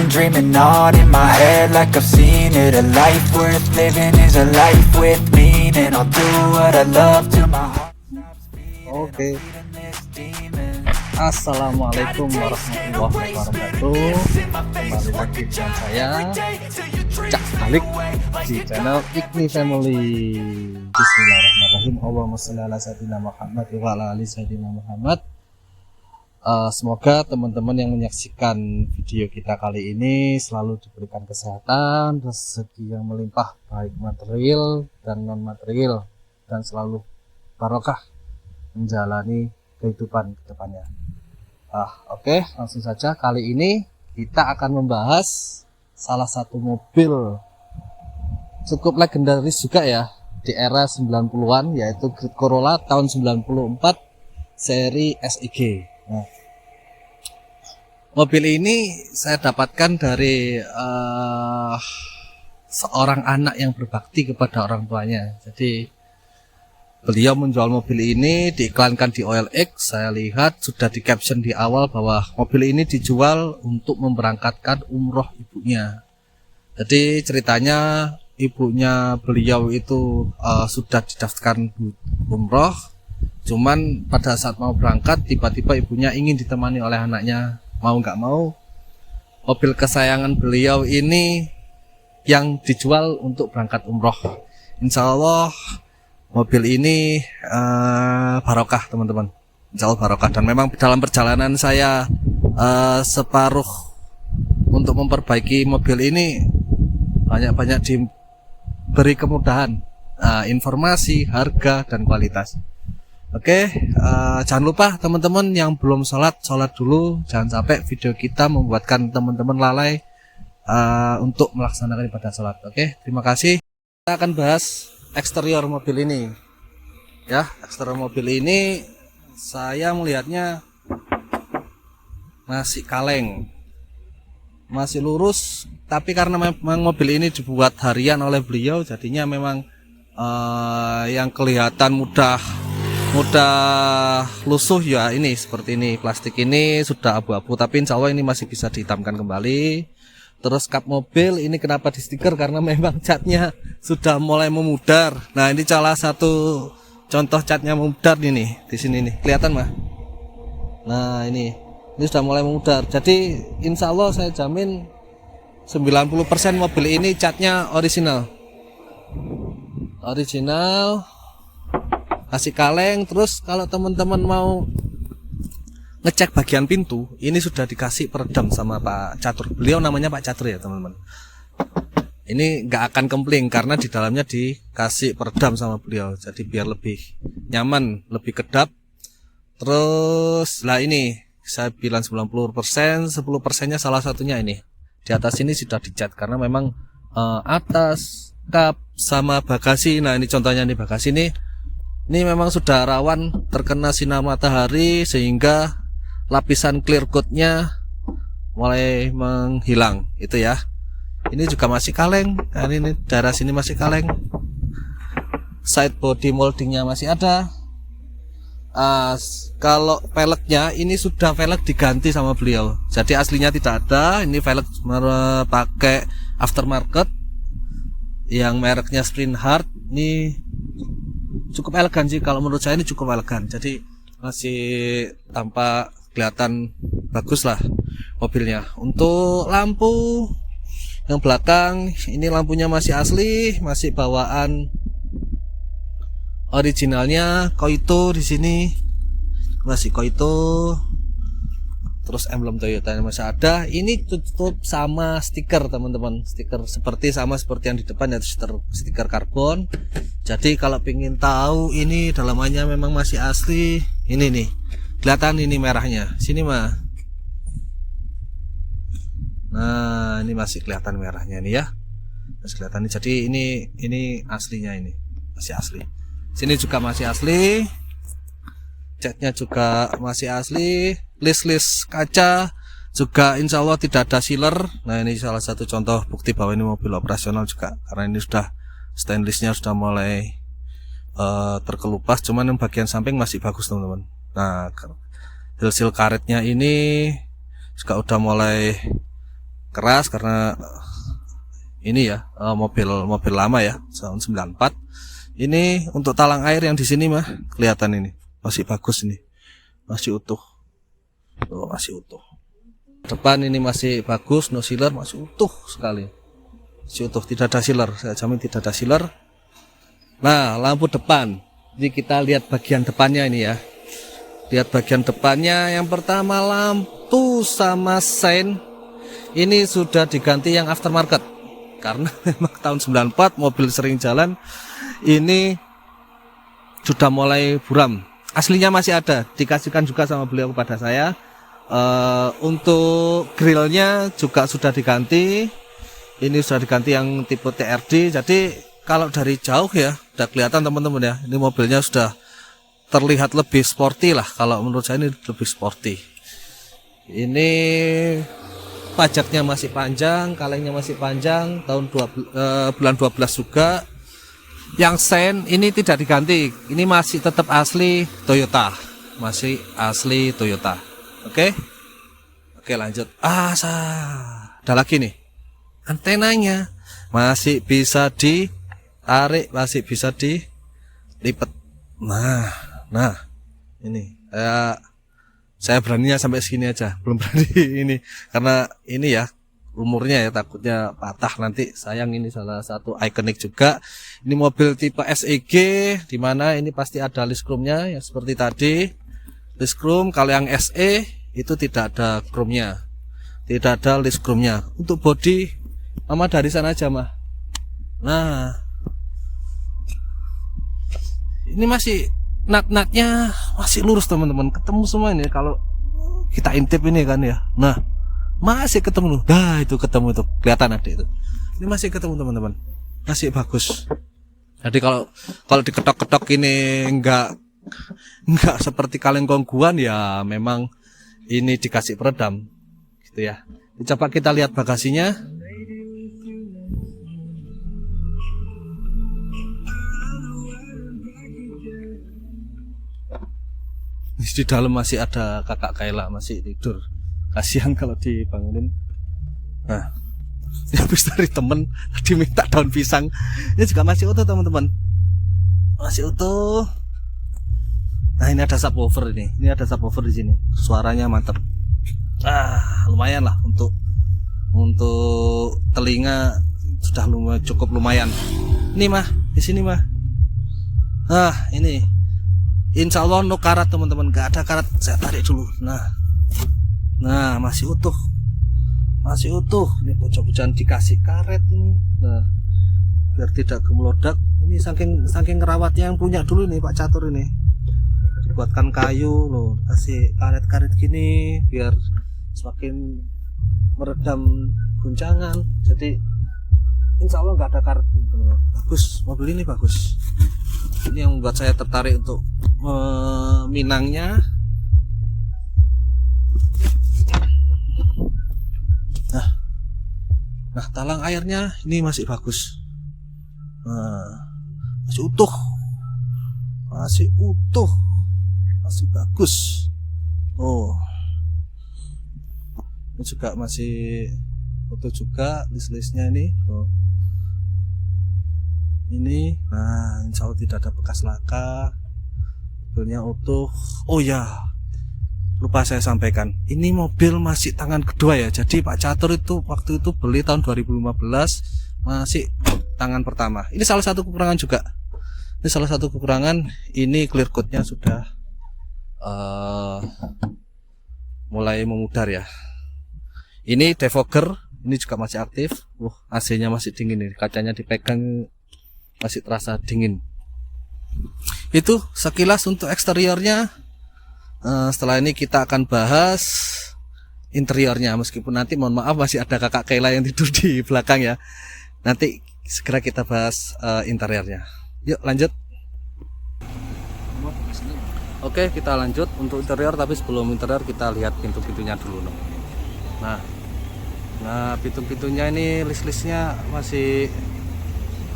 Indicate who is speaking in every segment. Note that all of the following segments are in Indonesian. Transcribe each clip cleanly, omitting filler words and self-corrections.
Speaker 1: been dreaming on in my head like I've seen it. A life worth living is a life with meaning. I'll do what I love till my heart stops beating.
Speaker 2: Oke. Assalamualaikum warahmatullahi wabarakatuh. Kembali lagi dengan saya Cak Malik di channel Ikni Family. Bismillahirrahmanirrahim. Allahumma sholli ala sayyidina Muhammad wa ala ali sayyidina Muhammad. Semoga teman-teman yang menyaksikan video kita kali ini selalu diberikan kesehatan, rezeki yang melimpah baik material dan non material, dan selalu barokah menjalani kehidupan ke depannya. Oke, langsung saja. Kali ini kita akan membahas salah satu mobil cukup legendaris juga ya di era 90-an, yaitu Grand Corolla tahun 94 seri SIG. Nah, mobil ini saya dapatkan dari seorang anak yang berbakti kepada orang tuanya. Jadi beliau menjual mobil ini, diiklankan di OLX. Saya lihat sudah di caption di awal bahwa mobil ini dijual untuk memberangkatkan umroh ibunya. Jadi ceritanya ibunya beliau itu sudah didaftarkan umroh, cuman pada saat mau berangkat tiba-tiba ibunya ingin ditemani oleh anaknya. Mau nggak mau, mobil kesayangan beliau ini yang dijual untuk berangkat umroh. Insya Allah mobil ini barokah teman-teman, insya Allah barokah. Dan memang dalam perjalanan saya separuh untuk memperbaiki mobil ini, banyak-banyak diberi kemudahan, informasi, harga, dan kualitas. Oke, jangan lupa teman-teman yang belum sholat dulu. Jangan sampai video kita membuatkan teman-teman lalai untuk melaksanakan ibadah sholat. Oke, terima kasih. Kita akan bahas eksterior mobil ini. Ya, eksterior mobil ini saya melihatnya masih kaleng, masih lurus. Tapi karena memang mobil ini dibuat harian oleh beliau, jadinya memang yang kelihatan mudah lusuh ya ini seperti ini. Plastik ini sudah abu-abu, tapi insya Allah ini masih bisa dihitamkan kembali. Terus kap mobil ini kenapa di stiker, karena memang catnya sudah mulai memudar. Nah, ini salah satu contoh catnya memudar ini di sini nih, kelihatan mah. Nah, ini sudah mulai memudar. Jadi insya Allah saya jamin 90% mobil ini catnya original, masih kaleng. Terus kalau teman-teman mau ngecek bagian pintu, ini sudah dikasih peredam sama Pak Catur. Beliau namanya Pak Catur ya teman-teman. Ini nggak akan kempling karena di dalamnya dikasih peredam sama beliau, jadi biar lebih nyaman, lebih kedap. Terus lah ini saya bilang 90%, 10%-nya salah satunya ini. Di atas ini sudah dicat karena memang atas, kap, sama bagasi. Nah, ini contohnya nih bagasi ini memang sudah rawan terkena sinar matahari sehingga lapisan clear coat-nya mulai menghilang itu ya. Ini juga masih kaleng. Nah, ini daerah sini masih kaleng. Side body moldingnya masih ada. Kalau velgnya ini sudah velg diganti sama beliau. Jadi aslinya tidak ada. Ini velg pakai aftermarket yang mereknya Sprint Hard. Ini cukup elegan sih, kalau menurut saya ini cukup elegan. Jadi masih tampak kelihatan bagus lah mobilnya. Untuk lampu yang belakang ini lampunya masih asli, masih bawaan originalnya Koito. Di sini masih Koito. Terus emblem Toyota masih ada. Ini tutup sama stiker teman-teman, stiker sama seperti yang di depan ya, stiker karbon. Jadi kalau pengen tahu ini dalamannya memang masih asli, ini nih kelihatan ini merahnya sini mah. Nah, ini masih kelihatan merahnya ini ya, masih kelihatan. Jadi ini aslinya, ini masih asli. Sini juga masih asli, catnya juga masih asli. List kaca juga insya Allah tidak ada sealer. Nah, ini salah satu contoh bukti bahwa ini mobil operasional juga, karena ini sudah stainlessnya sudah mulai terkelupas, cuman yang bagian samping masih bagus teman-teman. Nah, seal karetnya ini juga udah mulai keras karena ini ya mobil lama ya, tahun 94. Ini untuk talang air yang di sini mah kelihatan ini masih bagus, ini masih utuh. Oh, masih utuh. Depan ini masih bagus, no sealer, masih utuh sekali. Masih utuh, tidak ada sealer, saya jamin tidak ada sealer. Nah, lampu depan. Jadi kita lihat bagian depannya ini ya. Lihat bagian depannya. Yang pertama lampu sama sein ini sudah diganti yang aftermarket. Karena memang tahun 94 mobil sering jalan ini sudah mulai buram. Aslinya masih ada, dikasihkan juga sama beliau kepada saya. Untuk grillnya juga sudah diganti. Ini sudah diganti yang tipe TRD. Jadi kalau dari jauh ya udah kelihatan teman-teman ya, ini mobilnya sudah terlihat lebih sporty lah. Kalau menurut saya ini lebih sporty. Ini pajaknya masih panjang, kalengnya masih panjang, tahun bulan 12 juga. Yang sein ini tidak diganti, ini masih tetap asli Toyota, masih asli Toyota. Oke, lanjut. Ada lagi nih, antenanya masih bisa ditarik, masih bisa dilipat. Nah, ini saya beraninya sampai segini aja, belum berani ini karena ini ya umurnya ya, takutnya patah nanti, sayang. Ini salah satu ikonik juga. Ini mobil tipe SEG, dimana ini pasti ada list chrome-nya ya seperti tadi. List chrome, kalau yang SE itu tidak ada chrome-nya, tidak ada list chrome-nya. Untuk body mama dari sana aja mah. Nah, ini masih nat-natnya masih lurus teman-teman, ketemu semua ini kalau kita intip ini kan ya. Nah, masih ketemu. Nah, itu ketemu, itu kelihatan ada itu. Ini masih ketemu teman-teman, masih bagus. Jadi kalau diketok-ketok ini enggak seperti kaleng kongguan ya, memang ini dikasih peredam gitu ya. Coba kita lihat bagasinya. Di dalam masih ada kakak Kayla masih tidur, kasihan kalau dibangunin. Nah, ini habis dari temen tadi minta daun pisang. Ini juga masih utuh teman-teman, masih utuh. Nah, ini ada subwoofer, ini ada subwoofer di sini, suaranya mantap. Lumayan lah untuk telinga, sudah cukup lumayan. Ini mah di sini mah. Ini insya Allah no karat teman-teman, gak ada karat. Saya tarik dulu. Nah, masih utuh, masih utuh. Ini pojok-pojokan dikasih karet ini. Nah, biar tidak gemelodak. Ini saking ngerawatnya yang punya dulu nih Pak Catur ini. Dibuatkan kayu loh, kasih karet-karet gini biar semakin meredam guncangan. Jadi insya Allah nggak ada karet. Bagus, mobil ini bagus. Ini yang membuat saya tertarik untuk meminangnya. Nah, talang airnya ini masih bagus. Masih utuh, masih bagus. Ini juga masih utuh juga, list-listnya ini. Ini, nah, insya Allah tidak ada bekas laka, mobilnya utuh. Oh ya, lupa saya sampaikan, ini mobil masih tangan kedua ya. Jadi Pak Catur itu waktu itu beli tahun 2015, masih tangan pertama. Ini salah satu kekurangan juga. Ini salah satu kekurangan. Ini clear coat-nya sudah mulai memudar ya. Ini defogger, ini juga masih aktif. AC-nya masih dingin nih, kacanya dipegang masih terasa dingin. Itu sekilas untuk eksteriornya. Setelah ini kita akan bahas interiornya, meskipun nanti mohon maaf masih ada kakak Kayla yang tidur di belakang ya. Nanti segera kita bahas interiornya. Yuk lanjut. Oke, kita lanjut untuk interior, tapi sebelum interior kita lihat pintu-pintunya dulu. Nah, pintu-pintunya ini list-listnya masih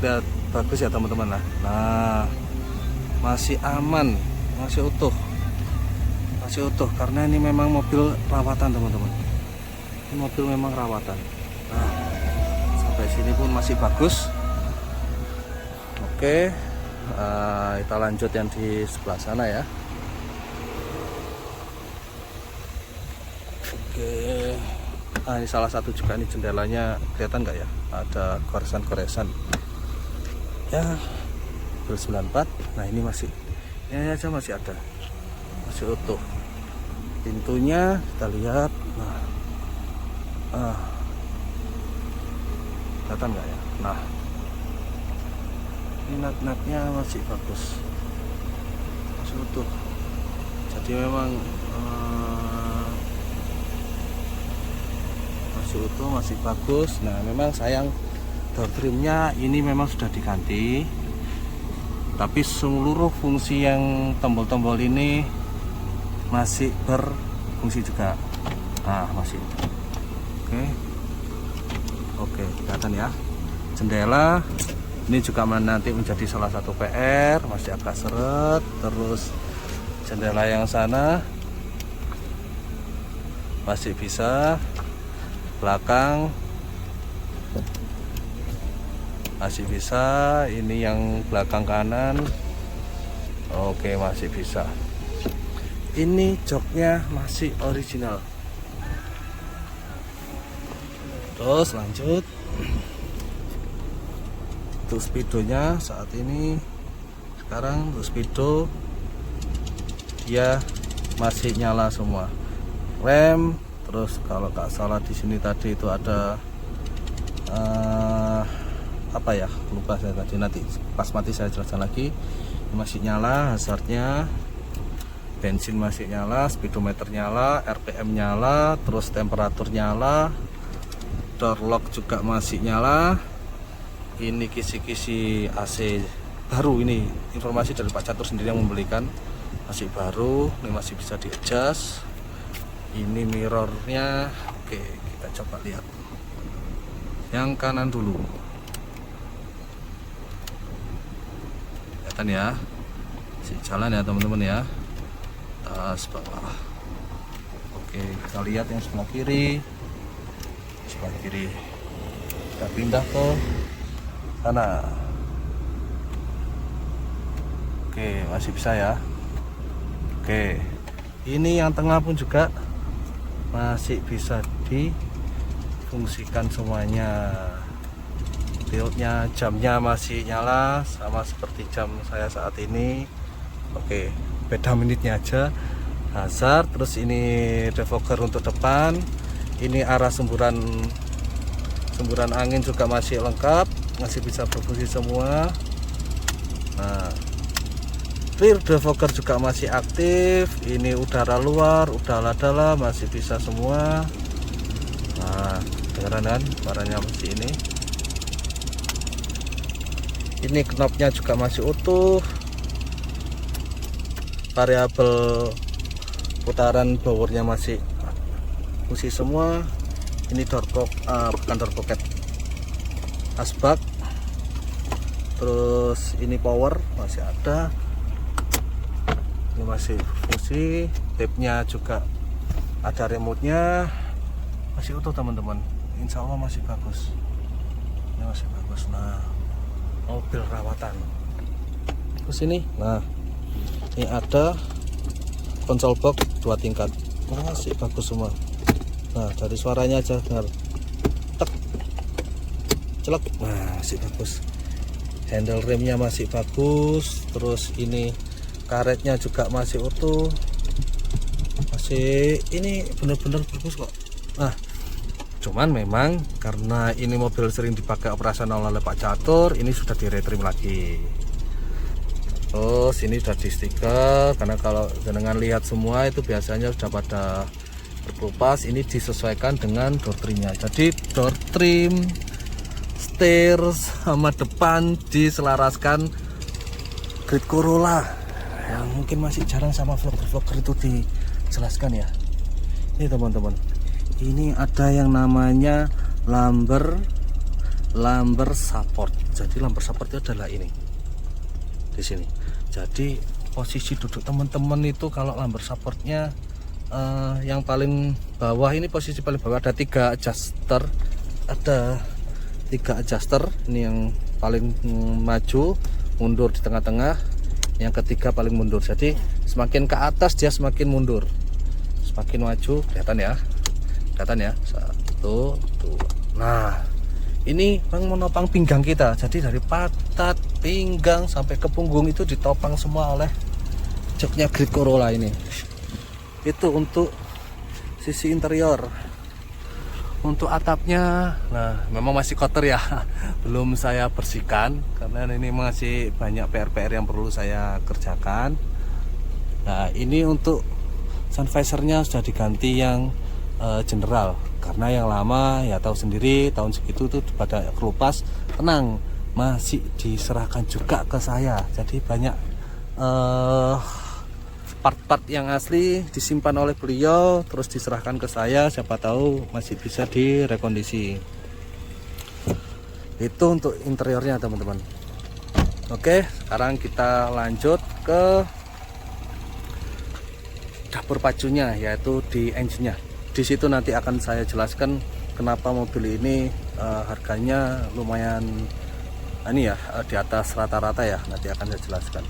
Speaker 2: lihat bagus ya teman-teman. Nah, masih aman, masih utuh karena ini memang mobil rawatan teman-teman. Ini mobil memang rawatan. sampai sini pun masih bagus. Oke, kita lanjut yang di sebelah sana ya. Oke, ini salah satu juga nih jendelanya, kelihatan nggak ya? Ada goresan-goresan. Ya, 94. Nah ini masih, ini aja masih ada, masih utuh. Pintunya kita lihat. Nah, kelihatan nggak ya? Nah, ini nut-nutnya masih bagus, masih utuh. Jadi memang masih utuh, masih bagus. Nah memang sayang door trimnya ini memang sudah diganti, tapi seluruh fungsi yang tombol-tombol ini masih berfungsi juga. Nah masih. Oke, kelihatan ya. Jendela ini juga nanti menjadi salah satu PR, masih agak seret. Terus jendela yang sana masih bisa, belakang masih bisa, ini yang belakang kanan oke masih bisa. Ini joknya masih original. Terus lanjut untuk speedonya saat ini, sekarang untuk speedo dia masih nyala semua. Rem, terus kalau nggak salah di sini tadi itu ada apa ya, lupa saya tadi, nanti pas mati saya jelaskan lagi. Ini masih nyala, hazardnya, bensin masih nyala, speedometer nyala, RPM nyala, terus temperatur nyala, door lock juga masih nyala. Ini kisi-kisi AC baru, ini informasi dari Pak Catur sendiri yang membelikan, masih baru, ini masih bisa di adjust. Ini mirrornya. Oke, kita coba lihat yang kanan dulu, kelihatan ya, si jalan ya teman-teman ya, atas bawah. Oke, kita lihat yang sebelah kiri. Sebelah kiri kita pindah ke sana. Oke, masih bisa ya. Oke, ini yang tengah pun juga masih bisa difungsikan semuanya. Tiltnya, jamnya masih nyala sama seperti jam saya saat ini. Oke, beda menitnya aja. Hazard, terus ini defogger untuk depan. Ini arah semburan angin juga masih lengkap, masih bisa berfungsi semua. Nah, rear defogger juga masih aktif. Ini udara luar, udara dalam masih bisa semua. Nah, dengaran kan suaranya masih ini. Ini knopnya juga masih utuh. Variabel putaran blowernya masih fungsi semua. Ini bukan door pocket, asbak. Terus ini power masih ada, ini masih fungsi. Tape-nya juga ada, remote-nya masih utuh teman-teman. Insya Allah masih bagus, ini masih bagus. Nah, mobil rawatan. Terus ini, nah ini ada konsol box 2 tingkat, masih bagus semua. Nah, dari suaranya aja dengar, tek, celok, nah masih bagus. Handle remnya masih bagus. Terus ini karetnya juga masih utuh, masih ini bener-bener bagus kok. Nah, cuman memang karena ini mobil sering dipakai operasional oleh Pak Catur, ini sudah di retrim lagi. Terus ini sudah di stiker, karena kalau jenengan lihat semua itu biasanya sudah pada berkelupas. Ini disesuaikan dengan door trimnya. Jadi door trim, setir sama depan diselaraskan grid Corolla, yang mungkin masih jarang sama vlogger-vlogger itu dijelaskan ya. Ini teman-teman, ini ada yang namanya lumbar support. Jadi lumbar support itu adalah ini di sini. Jadi posisi duduk teman-teman itu kalau lumbar supportnya yang paling bawah, ini posisi paling bawah ada 3 adjuster, ada 3 adjuster. Ini yang paling maju, mundur di tengah-tengah, yang ketiga paling mundur. Jadi semakin ke atas dia semakin mundur, semakin maju. Kelihatan ya, 1, 2. Nah, ini menopang pinggang kita. Jadi dari patat, pinggang sampai ke punggung itu ditopang semua oleh joknya Great Corolla ini. Itu untuk sisi interior. Untuk atapnya, nah memang masih kotor ya, belum saya bersihkan karena ini masih banyak PR-PR yang perlu saya kerjakan. Nah, ini untuk sun visornya sudah diganti yang general, karena yang lama ya tahu sendiri tahun segitu tuh pada kelupas. Tenang, masih diserahkan juga ke saya. Jadi banyak part-part yang asli disimpan oleh beliau terus diserahkan ke saya, siapa tahu masih bisa direkondisi. Itu untuk interiornya teman-teman. Oke, sekarang kita lanjut ke dapur pacunya, yaitu di engine-nya. Di situ nanti akan saya jelaskan kenapa mobil ini harganya lumayan ini ya, di atas rata-rata ya, nanti akan saya jelaskan.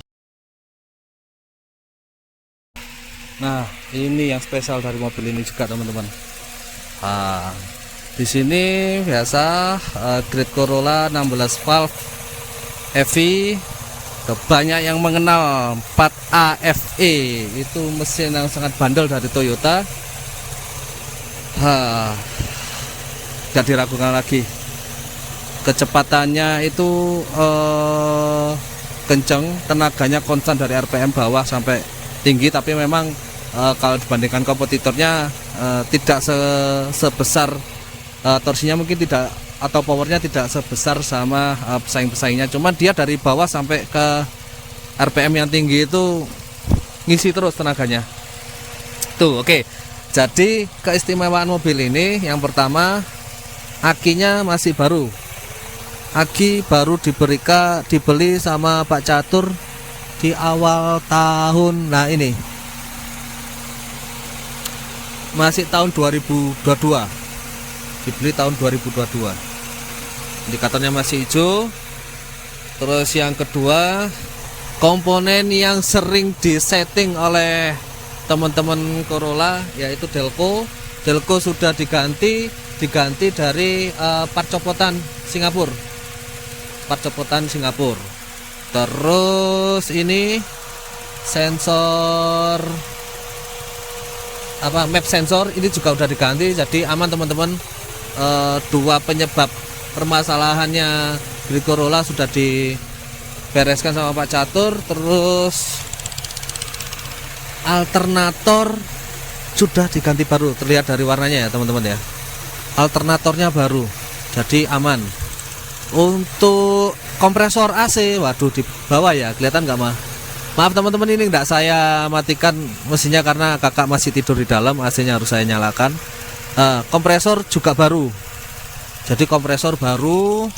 Speaker 2: Nah, ini yang spesial dari mobil ini juga teman-teman. Nah, di sini biasa Great Corolla 16 valve EV, banyak yang mengenal 4AFE, itu mesin yang sangat bandel dari Toyota. Tidak diragukan lagi, kecepatannya itu kenceng, tenaganya konstan dari RPM bawah sampai tinggi, tapi memang kalau dibandingkan kompetitornya tidak sebesar torsinya mungkin tidak, atau powernya tidak sebesar sama pesaing-pesaingnya. Cuman dia dari bawah sampai ke RPM yang tinggi itu ngisi terus tenaganya. Tuh, oke. Jadi keistimewaan mobil ini yang pertama, akinya masih baru. Aki baru dibeli sama Pak Catur di awal tahun. Nah, ini masih tahun 2022, dibeli tahun 2022. Indikatornya masih hijau. Terus yang kedua, komponen yang sering disetting oleh teman-teman Corolla yaitu Delco sudah diganti dari part copotan Singapura. Terus ini sensor map sensor ini juga udah diganti, jadi aman teman-teman. Dua penyebab permasalahannya Great Corolla sudah dibereskan sama Pak Catur. Terus alternator sudah diganti baru, terlihat dari warnanya ya teman-teman ya, alternatornya baru, jadi aman. Untuk kompresor AC, waduh di bawah ya, kelihatan nggak maaf teman-teman, ini nggak saya matikan mesinnya karena kakak masih tidur di dalam, AC-nya harus saya nyalakan. Kompresor juga baru, jadi kompresor baru.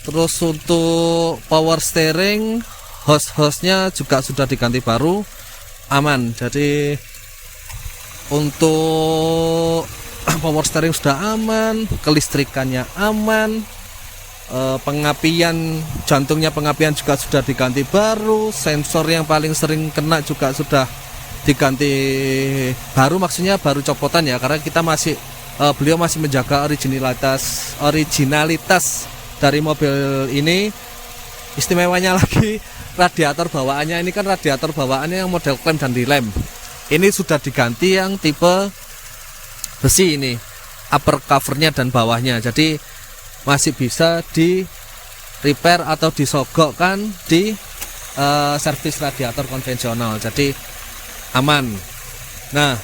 Speaker 2: Terus untuk power steering, hose-nya juga sudah diganti baru, aman. Jadi untuk power steering sudah aman, kelistrikannya aman, pengapian jantungnya, pengapian juga sudah diganti baru, sensor yang paling sering kena juga sudah diganti baru, maksudnya baru copotan ya, karena kita masih beliau masih menjaga originalitas dari mobil ini. Istimewanya lagi, radiator bawaannya ini kan radiator bawaannya yang model klem dan dilem, ini sudah diganti yang tipe besi ini, upper covernya dan bawahnya, jadi masih bisa di repair atau disogokkan di servis radiator konvensional, jadi aman. Nah,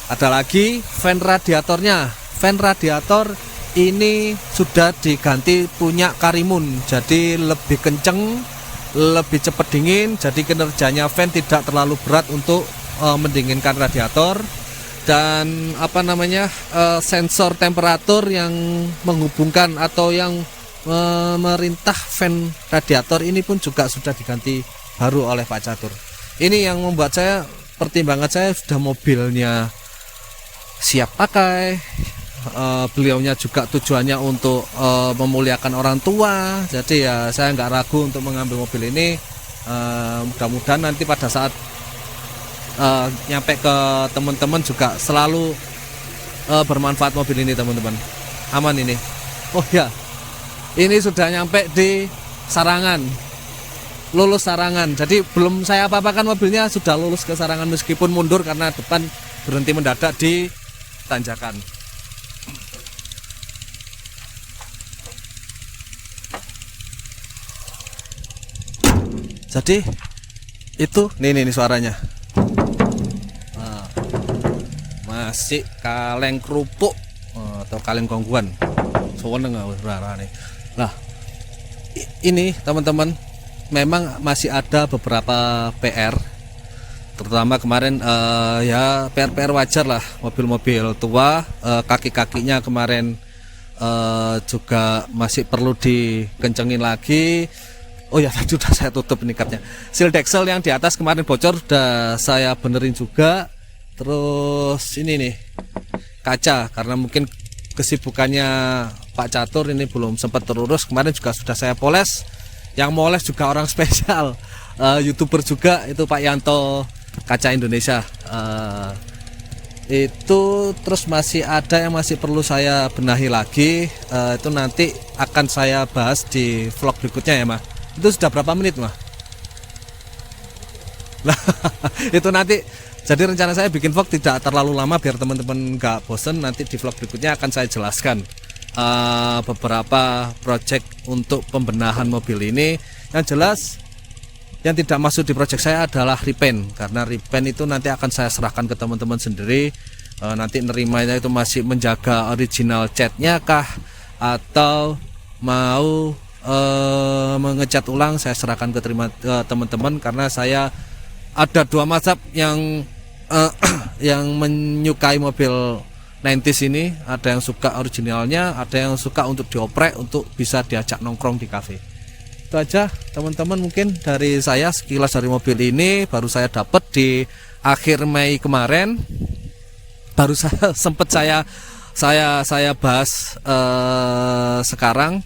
Speaker 2: ada lagi fan radiatornya. Fan radiator ini sudah diganti punya Karimun, jadi lebih kenceng, lebih cepat dingin, jadi kinerjanya fan tidak terlalu berat untuk mendinginkan radiator. Dan sensor temperatur yang menghubungkan atau yang memerintah fan radiator ini pun juga sudah diganti baru oleh Pak Catur. Ini yang membuat saya, pertimbangan saya sudah mobilnya siap pakai, beliaunya juga tujuannya untuk memuliakan orang tua. Jadi ya saya nggak ragu untuk mengambil mobil ini. Mudah-mudahan nanti pada saat nyampe ke teman-teman juga selalu bermanfaat mobil ini teman-teman. Aman ini. Oh ya, ini sudah nyampe di Sarangan, lulus Sarangan. Jadi belum saya apa-apakan mobilnya sudah lulus ke Sarangan meskipun mundur karena depan berhenti mendadak di tanjakan. Jadi itu nih suaranya. Nah, masih kaleng kerupuk atau kaleng kongguan. Seweneng nih. Nah, ini teman-teman memang masih ada beberapa PR. Terutama kemarin ya PR wajar lah, mobil-mobil tua kaki-kakinya kemarin juga masih perlu dikencengin lagi. Oh ya, tadi sudah saya tutup ini kapnya. Seal deksel yang di atas kemarin bocor sudah saya benerin juga. Terus ini nih kaca, karena mungkin kesibukannya Pak Catur ini belum sempat terurus. Kemarin juga sudah saya poles. Yang moles juga orang spesial, YouTuber juga, itu Pak Yanto Kaca Indonesia. Itu terus masih ada yang masih perlu saya benahi lagi. Itu nanti akan saya bahas di vlog berikutnya ya, Mas. Itu sudah berapa menit, Mah? Nah, itu nanti jadi rencana saya bikin vlog tidak terlalu lama biar teman-teman nggak bosen. Nanti di vlog berikutnya akan saya jelaskan beberapa project untuk pembenahan mobil ini. Yang jelas yang tidak masuk di project saya adalah repaint, karena repaint itu nanti akan saya serahkan ke teman-teman sendiri. Nanti nerimanya itu masih menjaga original catnya kah atau mau mengecat ulang, saya serahkan ke teman-teman, karena saya ada dua mazhab yang yang menyukai mobil 90s ini. Ada yang suka originalnya, ada yang suka untuk dioprek untuk bisa diajak nongkrong di kafe. Itu aja teman-teman, mungkin dari saya sekilas dari mobil ini. Baru saya dapat di akhir Mei kemarin, baru sempat saya bahas sekarang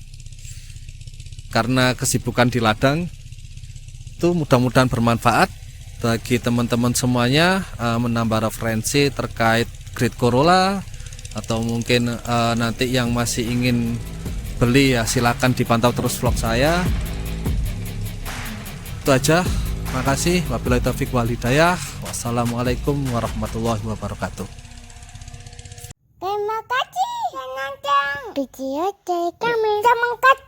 Speaker 2: karena kesibukan di ladang. Itu mudah-mudahan bermanfaat bagi teman-teman semuanya, menambah referensi terkait Great Corolla, atau mungkin nanti yang masih ingin beli ya silakan dipantau terus vlog saya. Itu aja. Makasih. Wabillahi taufiq wal hidayah. Wassalamualaikum warahmatullahi wabarakatuh.
Speaker 3: Terima kasih yang nonton video dari kami. Terima kasih.